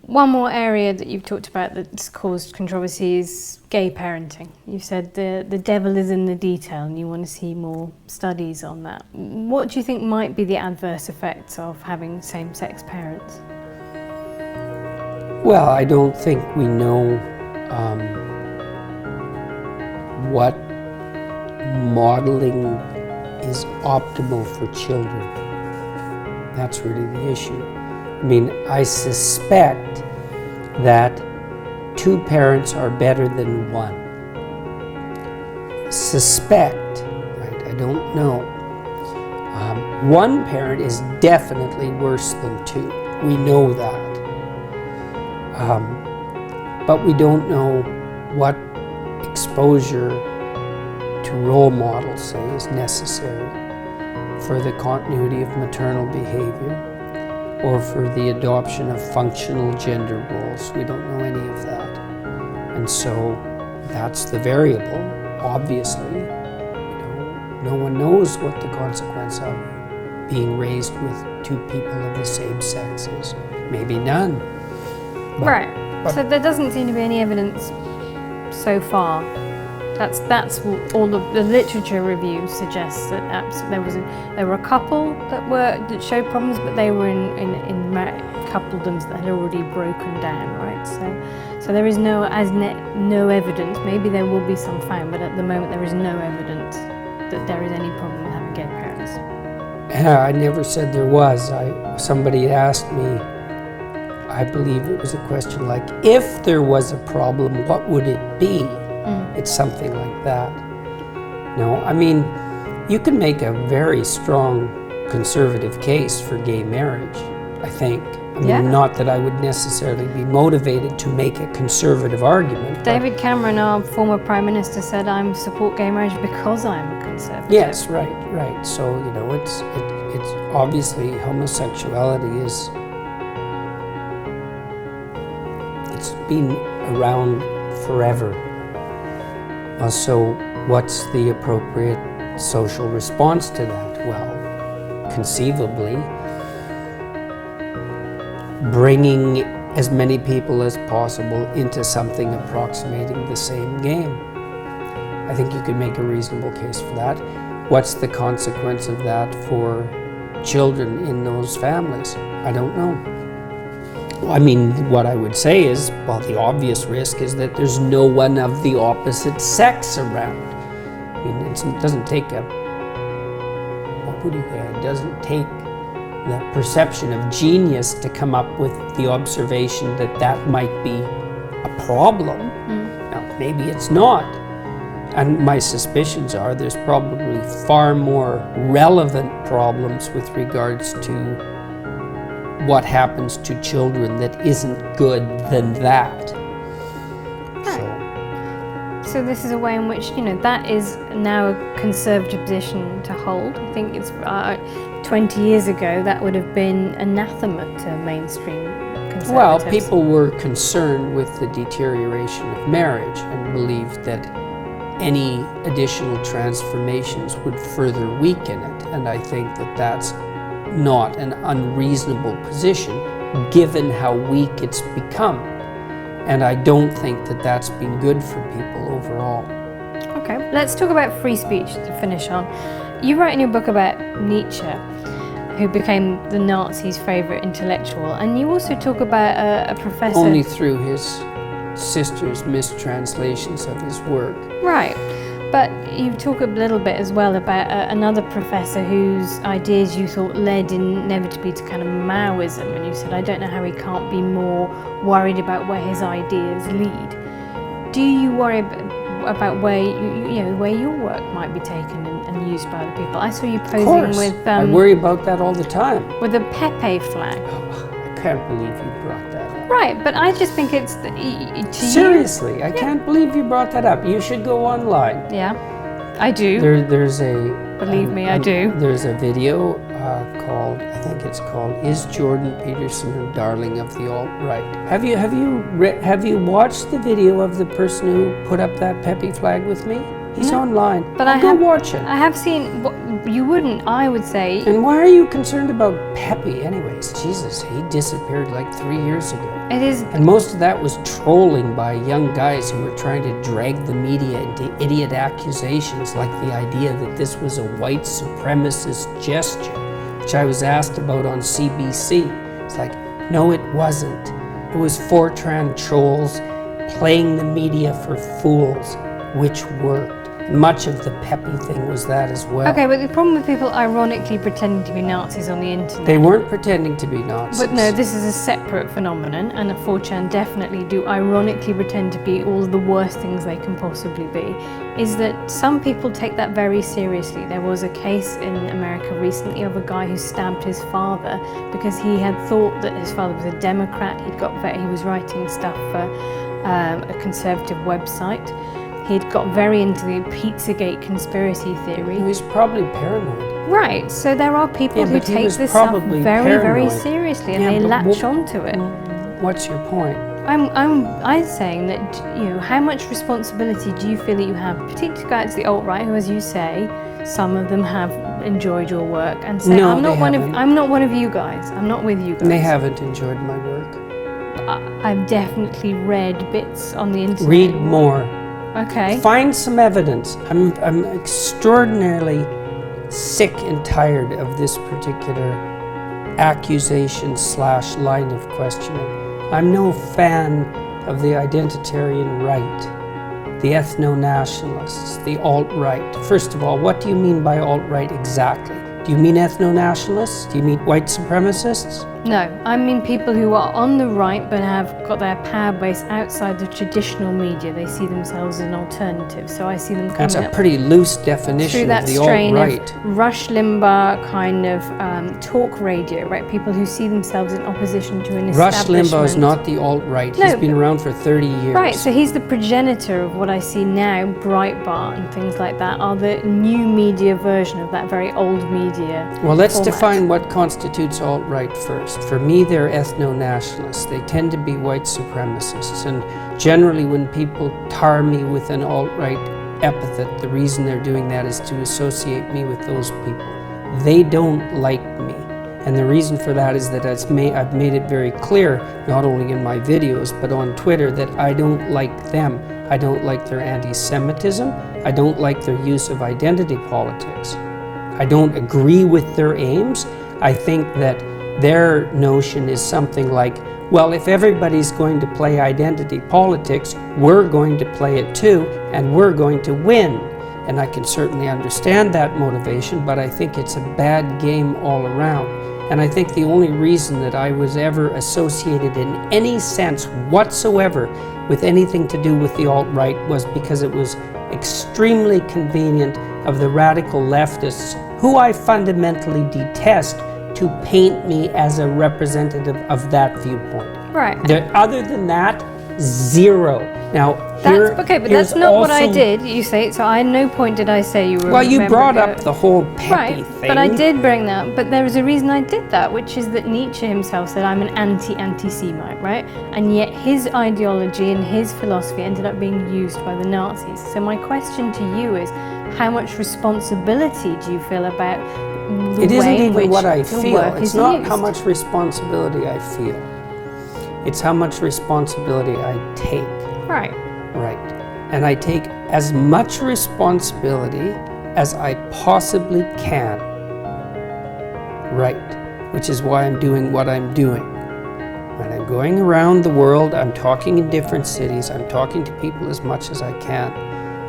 One more area that you've talked about that's caused controversy is gay parenting. You said the devil is in the detail and you want to see more studies on that. What do you think might be the adverse effects of having same-sex parents? Well, I don't think we know what modeling is optimal for children. That's really the issue. I mean, I suspect that two parents are better than one. Suspect, right? I don't know. One parent is definitely worse than two. We know that. But we don't know what exposure to role models, say, is necessary for the continuity of maternal behavior or for the adoption of functional gender roles. We don't know any of that. And so that's the variable. Obviously, no one knows what the consequence of being raised with two people of the same sex is. Maybe none. But so there doesn't seem to be any evidence so far. That's all of the literature review suggests that there were a couple that showed problems, but they were in coupledoms that had already broken down, right? So there is no evidence. Maybe there will be some found, but at the moment there is no evidence that there is any problem with having gay parents. Yeah, I never said there was. Somebody asked me, I believe it was a question like, if there was a problem, what would it be? It's something like that. No, I mean, you can make a very strong conservative case for gay marriage, I think. I mean, not that I would necessarily be motivated to make a conservative argument. David Cameron, our former Prime Minister, said, I support gay marriage because I'm a conservative. Yes, right. So, it's obviously homosexuality it's been around forever. So what's the appropriate social response to that? Well, conceivably, bringing as many people as possible into something approximating the same game. I think you could make a reasonable case for that. What's the consequence of that for children in those families? I don't know. I mean, what I would say is, well, the obvious risk is that there's no one of the opposite sex around. I mean, it doesn't take it doesn't take the perception of genius to come up with the observation that might be a problem. Now, maybe it's not. And my suspicions are there's probably far more relevant problems with regards to what happens to children that isn't good than that. So this is a way in which, that is now a conservative position to hold. I think it's 20 years ago that would have been anathema to mainstream conservatives. Well, people were concerned with the deterioration of marriage and believed that any additional transformations would further weaken it. And I think that that's not an unreasonable position given how weak it's become. And I don't think that that's been good for people overall. Okay, let's talk about free speech to finish on. You write in your book about Nietzsche, who became the Nazis' favourite intellectual, and you also talk about a professor... Only through his sister's mistranslations of his work. Right. But you talk a little bit as well about another professor whose ideas you thought led inevitably to kind of Maoism, and you said, I don't know how he can't be more worried about where his ideas lead. Do you worry about where where your work might be taken and used by other people? I saw you posing with... I worry about that all the time. With a Pepe flag. Oh, I can't believe you brought that up. Right, but I just think it's... Seriously, I can't believe you brought that up. You should go online. Yeah, I do. There's a... Believe me, I do. There's a video called, I think it's called, Is Jordan Peterson a Darling of the Alt-Right? Have you watched the video of the person who put up that Pepe flag with me? He's online. But Go watch it. I have seen you wouldn't, I would say. And why are you concerned about Pepe anyways? Jesus, he disappeared like 3 years ago. It is. And most of that was trolling by young guys who were trying to drag the media into idiot accusations, like the idea that this was a white supremacist gesture, which I was asked about on CBC. It's like, no, it wasn't. It was Fortran trolls playing the media for fools, which worked. Much of the Pepe thing was that as well. Okay, but the problem with people ironically pretending to be Nazis on the internet. They weren't pretending to be Nazis. But no, this is a separate phenomenon, and the 4chan definitely do ironically pretend to be all of the worst things they can possibly be, is that some people take that very seriously. There was a case in America recently of a guy who stabbed his father because he had thought that his father was a Democrat. He was writing stuff for a conservative website. He'd got very into the Pizzagate conspiracy theory. He was probably paranoid. Right, so there are people who take this stuff very seriously, and they latch onto it. What's your point? I'm saying that, you know, how much responsibility do you feel that you have, particularly guys the alt-right, who, as you say, some of them have enjoyed your work, and say, No, I'm not one of you guys. I'm not with you guys. And they haven't enjoyed my work. I've definitely read bits on the internet. Read more. Okay. Find some evidence. I'm extraordinarily sick and tired of this particular accusation / line of questioning. I'm no fan of the identitarian right, the ethno-nationalists, the alt-right. First of all, what do you mean by alt-right exactly? Do you mean ethno-nationalists? Do you mean white supremacists? No, I mean people who are on the right but have got their power base outside the traditional media. They see themselves as an alternative. So I see them coming That's a pretty loose definition through that of the strain alt-right. of Rush Limbaugh kind of talk radio, right? People who see themselves in opposition to an Rush establishment. Limbaugh is not the alt-right. No, He's been around for 30 years. Right, so he's the progenitor of what I see now, Breitbart and things like that, are the new media version of that very old media. Well, let's format. define what constitutes alt-right first. For me, they're ethno-nationalists. They tend to be white supremacists. And generally, when people tar me with an alt-right epithet, the reason they're doing that is to associate me with those people. They don't like me. And the reason for that is that I've made it very clear, not only in my videos, but on Twitter, that I don't like them. I don't like their anti-Semitism. I don't like their use of identity politics. I don't agree with their aims. I think that their notion is something like, well, if everybody's going to play identity politics, we're going to play it too, and we're going to win. And I can certainly understand that motivation, but I think it's a bad game all around. And I think the only reason that I was ever associated in any sense whatsoever with anything to do with the alt-right was because it was extremely convenient of the radical leftists, who I fundamentally detest, to paint me as a representative of that viewpoint. Right. Other than that, zero. Now, that's not what I did, you say. So at no point did I say you were Well, you brought up the whole Pepe thing. But I did bring that up. But there was a reason I did that, which is that Nietzsche himself said, I'm an anti-Semite, right? And yet his ideology and his philosophy ended up being used by the Nazis. So my question to you is, how much responsibility do you feel about the It isn't way in even which what I your feel. work It's is not used? how much responsibility I feel. It's how much responsibility I take. Right. Right. And I take as much responsibility as I possibly can. Right. Which is why I'm doing what I'm doing. When I'm going around the world, I'm talking in different cities, I'm talking to people as much as I can.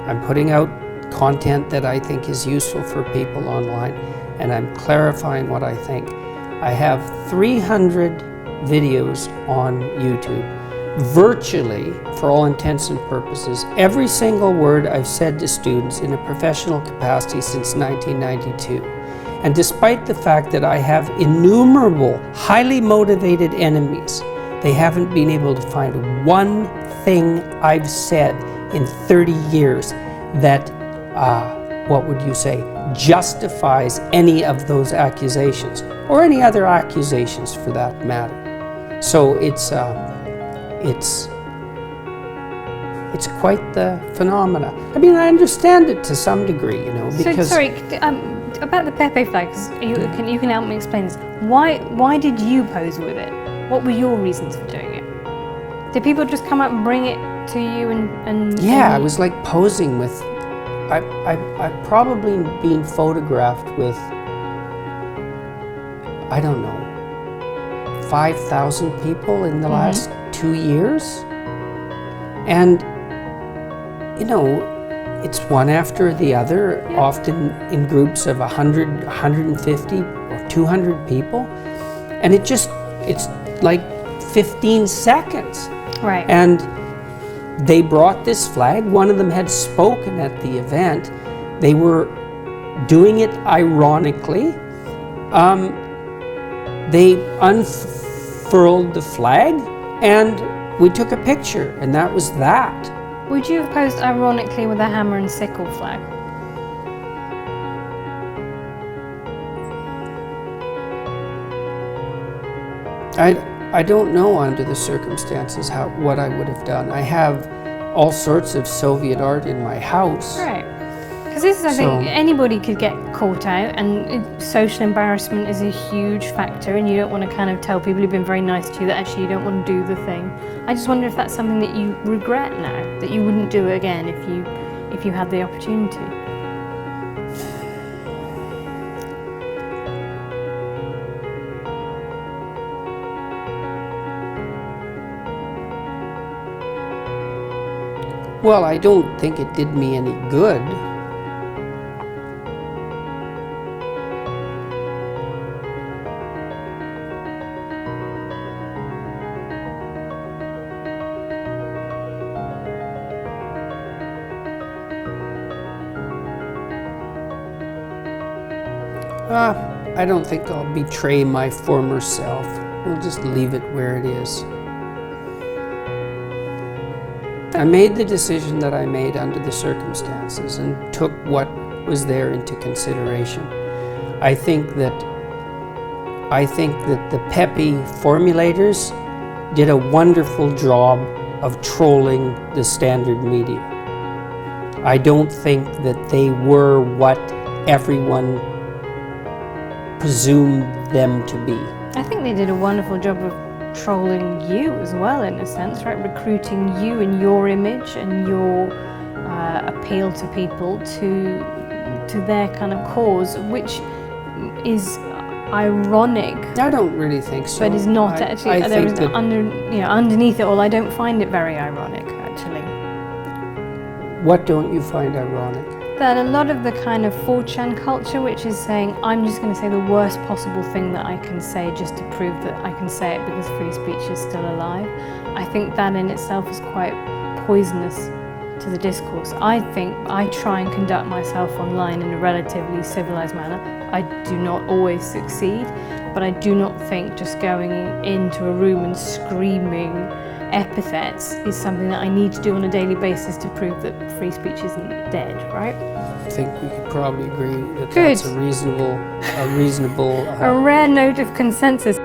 I'm putting out content that I think is useful for people online, and I'm clarifying what I think. I have 300 videos on YouTube. Virtually, for all intents and purposes, every single word I've said to students in a professional capacity since 1992. And despite the fact that I have innumerable, highly motivated enemies, they haven't been able to find one thing I've said in 30 years that, what would you say, justifies any of those accusations, or any other accusations for that matter. So it's quite the phenomena. I mean, I understand it to some degree, you know, because... So, sorry, about the Pepe flag, 'cause you can help me explain this. Why did you pose with it? What were your reasons for doing it? Did people just come up and bring it to you and Yeah, I was like posing with. I've probably been photographed with, I don't know, 5,000 people in the last 2 years. And, you know, it's one after the other, often in groups of 100, 150 or 200 people. And it's like 15 seconds. Right. And they brought this flag. One of them had spoken at the event. They were doing it ironically. They unfurled the flag and we took a picture, and that was that. Would you have posed ironically with a hammer and sickle flag? I don't know under the circumstances what I would have done. I have all sorts of Soviet art in my house. Right. Because this is, I think, anybody could get caught out, and social embarrassment is a huge factor, and you don't want to kind of tell people who've been very nice to you that actually you don't want to do the thing. I just wonder if that's something that you regret now, that you wouldn't do it again if you had the opportunity. Well, I don't think it did me any good. I don't think I'll betray my former self. We'll just leave it where it is. I made the decision that I made under the circumstances and took what was there into consideration. I think that the Pepe formulators did a wonderful job of trolling the standard media. I don't think that they were what everyone presumed them to be. I think they did a wonderful job of trolling you as well, in a sense, right? Recruiting you and your image and your appeal to people to their kind of cause, which is ironic. I don't really think so. But is not actually. There is underneath it all. I don't find it very ironic, actually. What don't you find ironic? That a lot of the kind of 4chan culture, which is saying, I'm just going to say the worst possible thing that I can say just to prove that I can say it because free speech is still alive. I think that in itself is quite poisonous to the discourse. I think I try and conduct myself online in a relatively civilized manner. I do not always succeed, but I do not think just going into a room and screaming epithets is something that I need to do on a daily basis to prove that free speech isn't dead, right? I think we could probably agree that that's a reasonable a rare note of consensus.